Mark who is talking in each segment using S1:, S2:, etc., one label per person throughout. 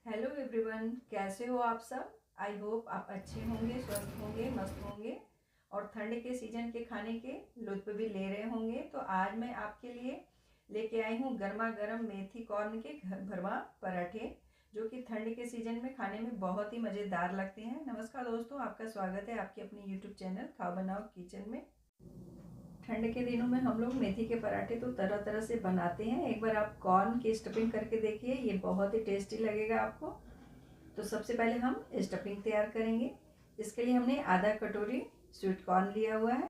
S1: Hello everyone, कैसे हो आप सब। आई होप आप अच्छे होंगे, स्वस्थ होंगे, मस्त होंगे और ठंड के सीजन के खाने के लुत्फ भी ले रहे होंगे। तो आज मैं आपके लिए लेके आई हूँ गर्मा गर्म मेथी कॉर्न के भरवा पराठे, जो कि ठंड के सीजन में खाने में बहुत ही मज़ेदार लगते हैं। नमस्कार दोस्तों, आपका स्वागत है आपकी अपनी यूट्यूब चैनल खाओ बनाओ किचन में। ठंड के दिनों में हम लोग मेथी के पराठे तो तरह तरह से बनाते हैं। एक बार आप कॉर्न की स्टफिंग करके देखिए, ये बहुत ही टेस्टी लगेगा आपको। तो सबसे पहले हम स्टफिंग तैयार करेंगे। इसके लिए हमने आधा कटोरी स्वीट कॉर्न लिया हुआ है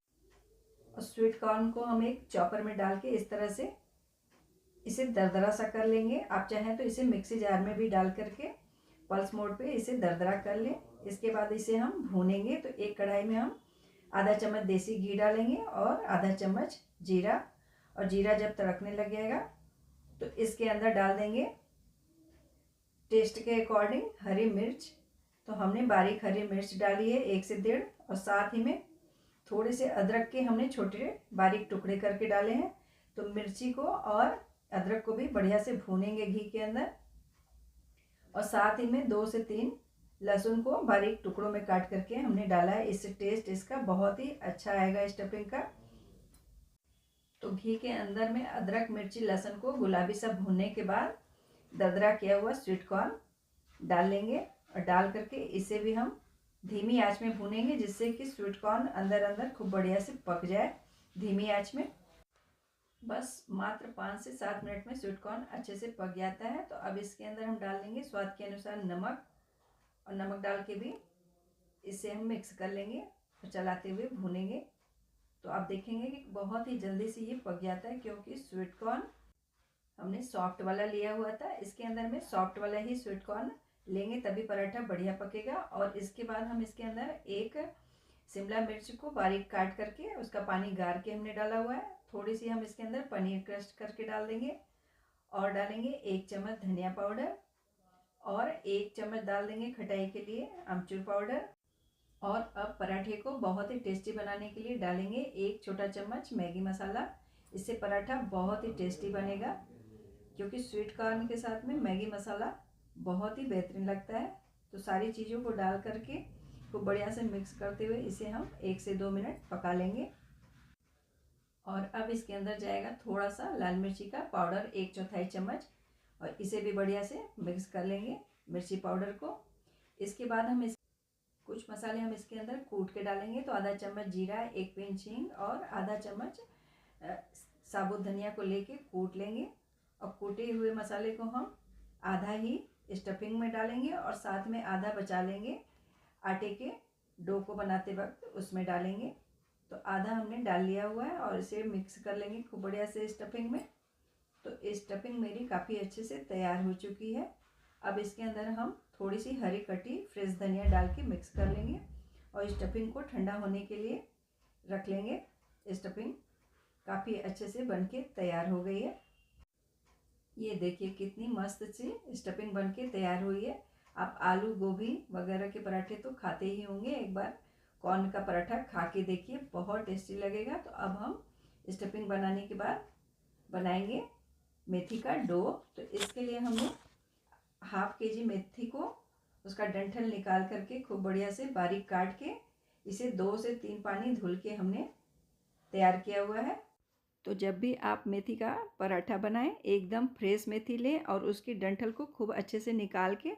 S1: और स्वीट कॉर्न को हम एक चॉपर में डाल के इस तरह से इसे दरदरा सा कर लेंगे। आप चाहें तो इसे मिक्सी जार में भी डाल करके पल्स मोड पे इसे दरदरा कर लें। इसके बाद इसे हम भूनेंगे। तो एक कढ़ाई में हम आधा चम्मच देसी घी डालेंगे और आधा चम्मच जीरा, और जीरा जब तड़कने लग जाएगा तो इसके अंदर डाल देंगे टेस्ट के अकॉर्डिंग हरी मिर्च। तो हमने बारीक हरी मिर्च डाली है 1 से 1.5, और साथ ही में थोड़े से अदरक के हमने छोटे बारीक टुकड़े करके डाले हैं। तो मिर्ची को और अदरक को भी बढ़िया से भूनेंगे घी के अंदर, और साथ ही में 2 से 3 लहसुन को बारीक टुकड़ों में काट करके हमने डाला है। इससे टेस्ट इसका बहुत ही अच्छा आएगा स्टफिंग का। तो घी के अंदर में अदरक मिर्ची लहसुन को गुलाबी सा भूनने के बाद दरदरा किया हुआ स्वीट कॉर्न डाल लेंगे, और डाल करके इसे भी हम धीमी आंच में भूनेंगे, जिससे कि स्वीट कॉर्न अंदर अंदर खूब बढ़िया से पक जाए धीमी आंच में। बस मात्र 5 से 7 मिनट में स्वीट कॉर्न अच्छे से पक जाता है। तो अब इसके अंदर हम डाल देंगे स्वाद के अनुसार नमक, और नमक डाल के भी इसे हम मिक्स कर लेंगे और चलाते हुए भूनेंगे। तो आप देखेंगे कि बहुत ही जल्दी से ये पक जाता है, क्योंकि स्वीट कॉर्न हमने सॉफ्ट वाला लिया हुआ था। इसके अंदर में सॉफ्ट वाला ही स्वीट कॉर्न लेंगे, तभी पराठा बढ़िया पकेगा। और इसके बाद हम इसके अंदर एक शिमला मिर्च को बारीक काट करके उसका पानी गार के हमने डाला हुआ है। थोड़ी सी हम इसके अंदर पनीर क्रश करके डाल देंगे, और डालेंगे 1 चम्मच धनिया पाउडर, और 1 चम्मच डाल देंगे खटाई के लिए अमचूर पाउडर। और अब पराठे को बहुत ही टेस्टी बनाने के लिए डालेंगे 1 छोटा चम्मच मैगी मसाला। इससे पराठा बहुत ही टेस्टी बनेगा, क्योंकि स्वीट कॉर्न के साथ में मैगी मसाला बहुत ही बेहतरीन लगता है। तो सारी चीज़ों को डाल करके खूब बढ़िया से मिक्स करते हुए इसे हम 1 से 2 मिनट पका लेंगे। और अब इसके अंदर जाएगा थोड़ा सा लाल मिर्ची का पाउडर 1/4 चम्मच, और इसे भी बढ़िया से मिक्स कर लेंगे मिर्ची पाउडर को। इसके बाद हम कुछ मसाले हम इसके अंदर कूट के डालेंगे। तो आधा चम्मच जीरा, 1 पिंच हींग और आधा चम्मच साबुत धनिया को लेके कूट लेंगे, और कूटे हुए मसाले को हम आधा ही स्टफिंग में डालेंगे और साथ में आधा बचा लेंगे आटे के डो को बनाते वक्त उसमें डालेंगे। तो आधा हमने डाल लिया हुआ है और इसे मिक्स कर लेंगे खूब बढ़िया से स्टफिंग में। तो स्टफिंग मेरी काफ़ी अच्छे से तैयार हो चुकी है। अब इसके अंदर हम थोड़ी सी हरी कटी फ्रेश धनिया डाल के मिक्स कर लेंगे, और स्टफिंग को ठंडा होने के लिए रख लेंगे। स्टफिंग काफ़ी अच्छे से बनके तैयार हो गई है। ये देखिए कितनी मस्त सी स्टफिंग बनके तैयार हुई है। आप आलू गोभी वगैरह के पराठे तो खाते ही होंगे, एक बार कॉर्न का पराठा खा के देखिए, बहुत टेस्टी लगेगा। तो अब हम स्टफिंग बनाने के बाद बनाएंगे मेथी का डो। तो इसके लिए हमने ½ kg मेथी को उसका डंठल निकाल करके खूब बढ़िया से बारीक काट के इसे 2 से 3 पानी धुल के हमने तैयार किया हुआ है। तो जब भी आप मेथी का पराठा बनाएं, एकदम फ्रेश मेथी लें और उसकी डंठल को खूब अच्छे से निकाल के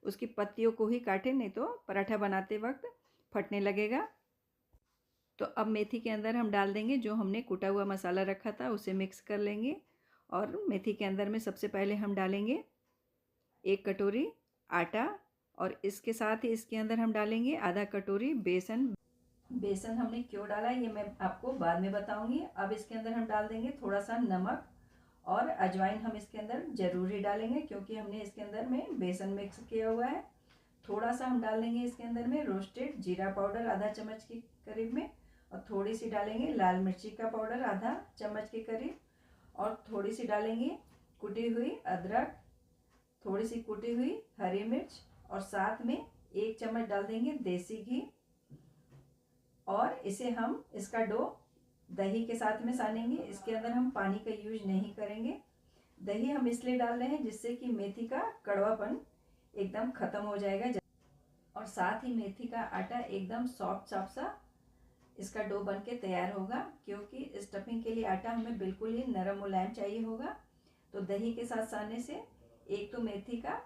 S1: उसकी पत्तियों को ही काटें, नहीं तो पराठा बनाते वक्त फटने लगेगा। तो अब मेथी के अंदर हम डाल देंगे जो हमने कूटा हुआ मसाला रखा था, उसे मिक्स कर लेंगे। और मेथी के अंदर में सबसे पहले हम डालेंगे 1 कटोरी आटा, और इसके साथ ही इसके अंदर हम डालेंगे आधा कटोरी बेसन। बेसन हमने क्यों डाला है ये मैं आपको बाद में बताऊंगी। अब इसके अंदर हम डाल देंगे थोड़ा सा नमक, और अजवाइन हम इसके अंदर ज़रूर ही डालेंगे, क्योंकि हमने इसके अंदर में बेसन मिक्स किया हुआ है। थोड़ा सा हम डाल देंगे इसके अंदर में रोस्टेड जीरा पाउडर आधा चम्मच के करीब में, और थोड़ी सी डालेंगे लाल मिर्ची का पाउडर आधा चम्मच के करीब, और थोड़ी सी डालेंगे कुटी हुई अदरक, थोड़ी सी कुटी हुई हरी मिर्च, और साथ में 1 चम्मच डाल देंगे देसी घी। और इसे हम इसका डो दही के साथ में सानेंगे। इसके अंदर हम पानी का यूज नहीं करेंगे। दही हम इसलिए डाल रहे हैं जिससे कि मेथी का कड़वापन एकदम ख़त्म हो जाएगा। और साथ ही मेथी का आटा एकदम सॉफ्ट सॉफ्ट सा इसका डो बन के तैयार होगा, क्योंकि स्टफिंग के लिए आटा हमें बिल्कुल ही नरम मुलायम चाहिए होगा। तो दही के साथ सानने से एक तो मेथी का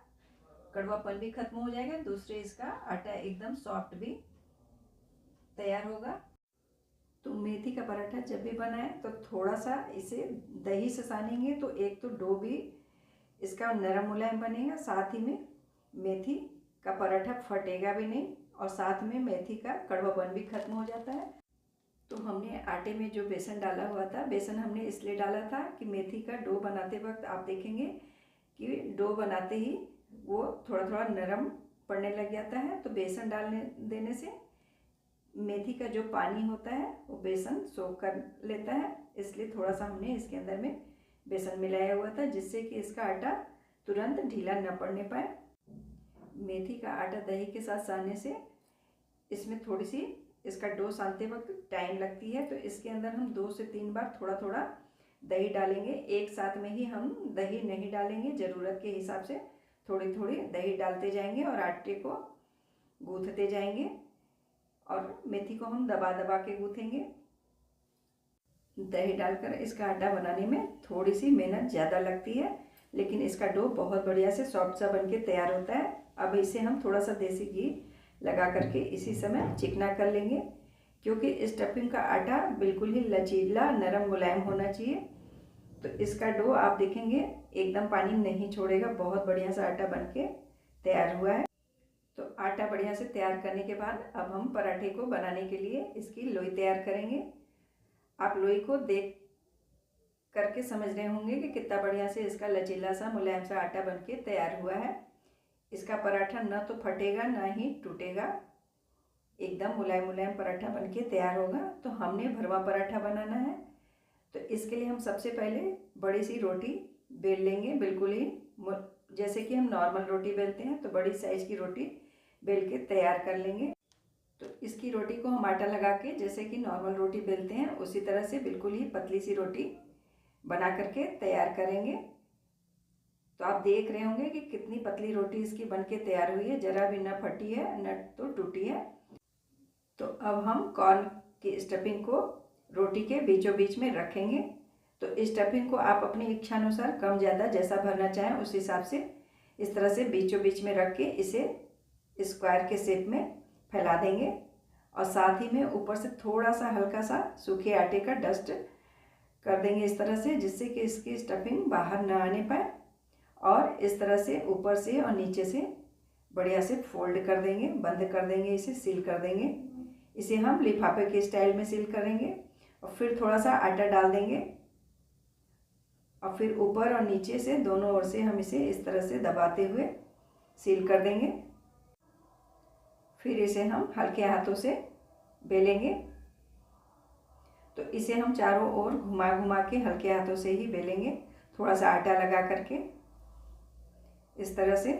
S1: कड़वापन भी खत्म हो जाएगा, दूसरे इसका आटा एकदम सॉफ्ट भी तैयार होगा। तो मेथी का पराठा जब भी बनाए तो थोड़ा सा इसे दही से सानेंगे तो एक तो डो भी इसका नरम मुलायम बनेगा, साथ ही में मेथी का पराठा फटेगा भी नहीं और साथ में मेथी का कड़वापन भी खत्म हो जाता है। तो हमने आटे में जो बेसन डाला हुआ था, बेसन हमने इसलिए डाला था कि मेथी का डो बनाते वक्त आप देखेंगे कि डो बनाते ही वो थोड़ा थोड़ा नरम पड़ने लग जाता है। तो बेसन डालने देने से मेथी का जो पानी होता है वो बेसन सोख कर लेता है, इसलिए थोड़ा सा हमने इसके अंदर में बेसन मिलाया हुआ था, जिससे कि इसका आटा तुरंत ढीला न पड़ने पाए। मेथी का आटा दही के साथ सानने से इसमें थोड़ी सी इसका डो सानते वक्त टाइम लगती है, तो इसके अंदर हम 2 से 3 बार थोड़ा थोड़ा दही डालेंगे। एक साथ में ही हम दही नहीं डालेंगे, ज़रूरत के हिसाब से थोड़ी थोड़ी दही डालते जाएंगे और आटे को गूँथते जाएंगे और मेथी को हम दबा दबा के गूँथेंगे। दही डालकर इसका आटा बनाने में थोड़ी सी मेहनत ज़्यादा लगती है, लेकिन इसका डो बहुत बढ़िया से सॉफ्ट सा बन के तैयार होता है। अब इसे हम थोड़ा सा देसी घी लगा करके इसी समय चिकना कर लेंगे, क्योंकि स्टफिंग का आटा बिल्कुल ही लचीला नरम मुलायम होना चाहिए। तो इसका डो आप देखेंगे एकदम पानी नहीं छोड़ेगा, बहुत बढ़िया सा आटा बन के तैयार हुआ है। तो आटा बढ़िया से तैयार करने के बाद अब हम पराठे को बनाने के लिए इसकी लोई तैयार करेंगे। आप लोई को देख करके समझ रहे होंगे कि कितना बढ़िया से इसका लचीला सा मुलायम सा आटा बन के तैयार हुआ है। इसका पराठा न तो फटेगा ना ही टूटेगा, एकदम मुलायम मुलायम पराठा बन के तैयार होगा। तो हमने भरवा पराठा बनाना है, तो इसके लिए हम सबसे पहले बड़ी सी रोटी बेल लेंगे, बिल्कुल ही जैसे कि हम नॉर्मल रोटी बेलते हैं, तो बड़ी साइज़ की रोटी बेल के तैयार कर लेंगे। तो इसकी रोटी को हम आटा लगा के जैसे कि नॉर्मल रोटी बेलते हैं उसी तरह से बिल्कुल ही पतली सी रोटी बना करके तैयार करेंगे। तो आप देख रहे होंगे कि कितनी पतली रोटी इसकी बनके तैयार हुई है, ज़रा भी न फटी है न तो टूटी है। तो अब हम कॉर्न की स्टफिंग को रोटी के बीचों बीच में रखेंगे। तो इस स्टफिंग को आप अपनी इच्छा अनुसार कम ज़्यादा जैसा भरना चाहें उस हिसाब से इस तरह से बीचों बीच में रख के इसे स्क्वायर के शेप में फैला देंगे और साथ ही में ऊपर से थोड़ा सा हल्का सा सूखे आटे का डस्ट कर देंगे इस तरह से, जिससे कि इसकी स्टफिंग बाहर ना आने पाए। और इस तरह से ऊपर से और नीचे से बढ़िया से फोल्ड कर देंगे, बंद कर देंगे, इसे सील कर देंगे। इसे हम लिफाफे के स्टाइल में सील करेंगे और फिर थोड़ा सा आटा डाल देंगे और फिर ऊपर और नीचे से दोनों ओर से हम इसे इस तरह से दबाते हुए सील कर देंगे। फिर इसे हम हल्के हाथों से बेलेंगे। तो इसे हम चारों ओर घुमा घुमा के हल्के हाथों से ही बेलेंगे, थोड़ा सा आटा लगा करके इस तरह से।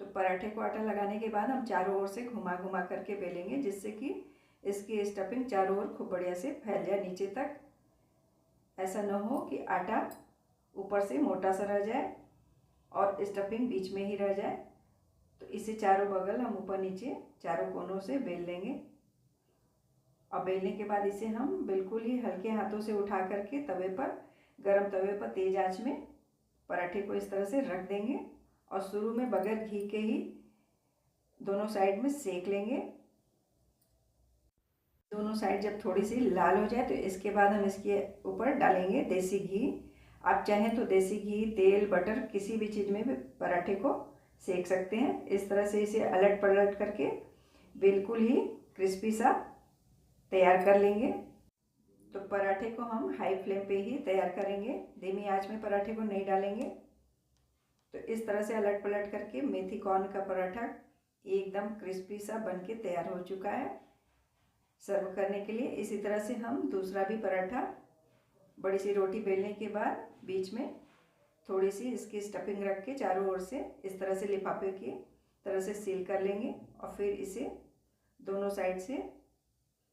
S1: तो पराठे को आटा लगाने के बाद हम चारों ओर से घुमा घुमा करके बेलेंगे, जिससे कि इसकी स्टफिंग चारों ओर खूब बढ़िया से फैल जाए नीचे तक। ऐसा न हो कि आटा ऊपर से मोटा सा रह जाए और स्टफिंग बीच में ही रह जाए। तो इसे चारों बगल हम ऊपर नीचे चारों कोनों से बेल लेंगे और बेलने के बाद इसे हम बिल्कुल ही हल्के हाथों से उठा करके तवे पर, गरम तवे पर तेज आंच में पराठे को इस तरह से रख देंगे और शुरू में बगैर घी के ही दोनों साइड में सेक लेंगे। दोनों साइड जब थोड़ी सी लाल हो जाए तो इसके बाद हम इसके ऊपर डालेंगे देसी घी। आप चाहें तो देसी घी, तेल, बटर किसी भी चीज़ में भी पराठे को सेक सकते हैं। इस तरह से इसे अलट पलट करके बिल्कुल ही क्रिस्पी सा तैयार कर लेंगे। तो पराठे को हम हाई फ्लेम पे ही तैयार करेंगे, धीमी आंच में पराठे को नहीं डालेंगे। तो इस तरह से अलट पलट करके मेथी कॉर्न का पराठा एकदम क्रिस्पी सा बनके तैयार हो चुका है सर्व करने के लिए। इसी तरह से हम दूसरा भी पराठा बड़ी सी रोटी बेलने के बाद बीच में थोड़ी सी इसकी स्टफिंग रख के चारों ओर से इस तरह से लिफाफे की तरह से सील कर लेंगे और फिर इसे दोनों साइड से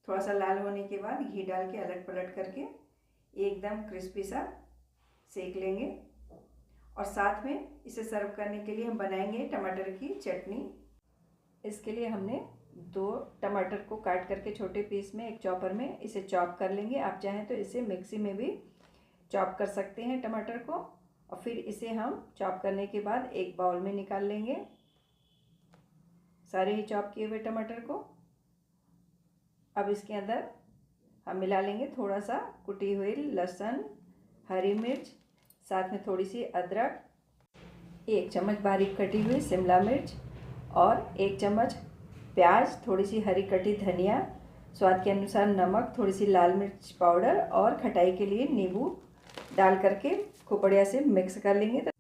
S1: थोड़ा सा लाल होने के बाद घी डाल के अलट पलट करके एकदम क्रिस्पी सा सेक लेंगे। और साथ में इसे सर्व करने के लिए हम बनाएंगे टमाटर की चटनी। इसके लिए हमने 2 टमाटर को काट करके छोटे पीस में एक चॉपर में इसे चॉप कर लेंगे। आप चाहें तो इसे मिक्सी में भी चॉप कर सकते हैं टमाटर को। और फिर इसे हम चॉप करने के बाद एक बाउल में निकाल लेंगे सारे ही चॉप किए हुए टमाटर को। अब इसके अंदर हम मिला लेंगे थोड़ा सा कुटी हुई लहसुन, हरी मिर्च, साथ में थोड़ी सी अदरक, 1 चम्मच बारीक कटी हुई शिमला मिर्च और 1 चम्मच प्याज, थोड़ी सी हरी कटी धनिया, स्वाद के अनुसार नमक, थोड़ी सी लाल मिर्च पाउडर और खटाई के लिए नींबू डाल करके खूब बढ़िया से मिक्स कर लेंगे। तो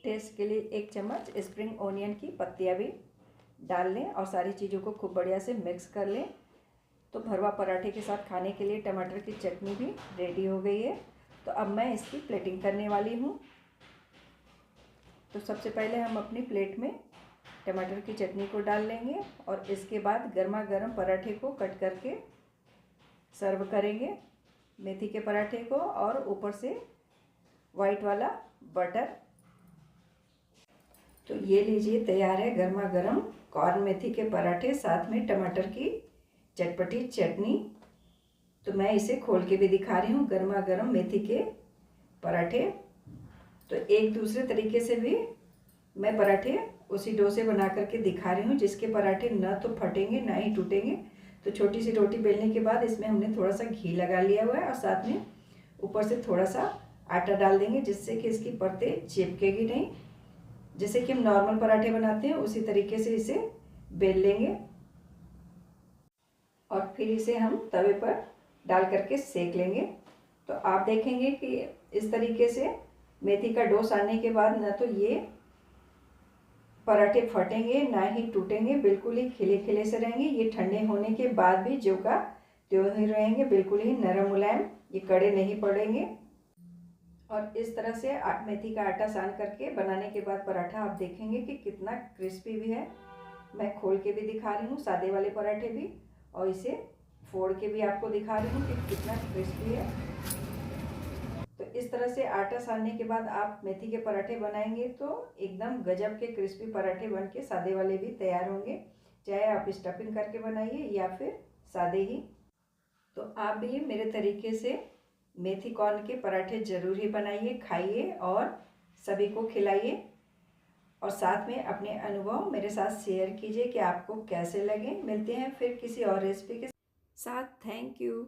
S1: टेस्ट के लिए 1 चम्मच स्प्रिंग ओनियन की पत्तियाँ भी डाल लें और सारी चीज़ों को खूब बढ़िया से मिक्स कर लें। तो भरवा पराठे के साथ खाने के लिए टमाटर की चटनी भी रेडी हो गई है। तो अब मैं इसकी प्लेटिंग करने वाली हूँ। तो सबसे पहले हम अपनी प्लेट में टमाटर की चटनी को डाल लेंगे और इसके बाद गर्मा गर्म पराठे को कट करके सर्व करेंगे, मेथी के पराठे को, और ऊपर से वाइट वाला बटर। तो ये लीजिए तैयार है गर्मा गर्म कॉर्न मेथी के पराठे, साथ में टमाटर की चटपटी चटनी। तो मैं इसे खोल के भी दिखा रही हूँ, गर्मा गर्म मेथी के पराठे। तो एक दूसरे तरीके से भी मैं पराठे उसी डो से बना करके दिखा रही हूँ, जिसके पराठे ना तो फटेंगे ना ही टूटेंगे। तो छोटी सी रोटी बेलने के बाद इसमें हमने थोड़ा सा घी लगा लिया हुआ है और साथ में ऊपर से थोड़ा सा आटा डाल देंगे, जिससे कि इसकी परतें चिपकेगी नहीं। जैसे कि हम नॉर्मल पराठे बनाते हैं उसी तरीके से इसे बेल लेंगे और फिर इसे हम तवे पर डाल करके सेक लेंगे। तो आप देखेंगे कि इस तरीके से मेथी का डो सानने के बाद ना तो ये पराठे फटेंगे ना ही टूटेंगे, बिल्कुल ही खिले खिले से रहेंगे। ये ठंडे होने के बाद भी ज्यों का त्यों ही रहेंगे, बिल्कुल ही नरम मुलायम, ये कड़े नहीं पड़ेंगे। और इस तरह से मेथी का आटा सान करके बनाने के बाद पराठा आप देखेंगे कि कितना क्रिस्पी भी है। मैं खोल के भी दिखा रही हूँ सादे वाले पराठे भी, और इसे फोड़ के भी आपको दिखा रही हूँ कि कितना क्रिस्पी है। तो इस तरह से आटा सानने के बाद आप मेथी के पराठे बनाएंगे तो एकदम गजब के क्रिस्पी पराठे बन के सादे वाले भी तैयार होंगे, चाहे आप स्टफिंग करके बनाइए या फिर सादे ही। तो आप भी मेरे तरीके से मेथी कॉर्न के पराठे ज़रूर ही बनाइए, खाइए और सभी को खिलाइए, और साथ में अपने अनुभव मेरे साथ शेयर कीजिए कि आपको कैसे लगे। मिलते हैं फिर किसी और रेसिपी के साथ। Thank you.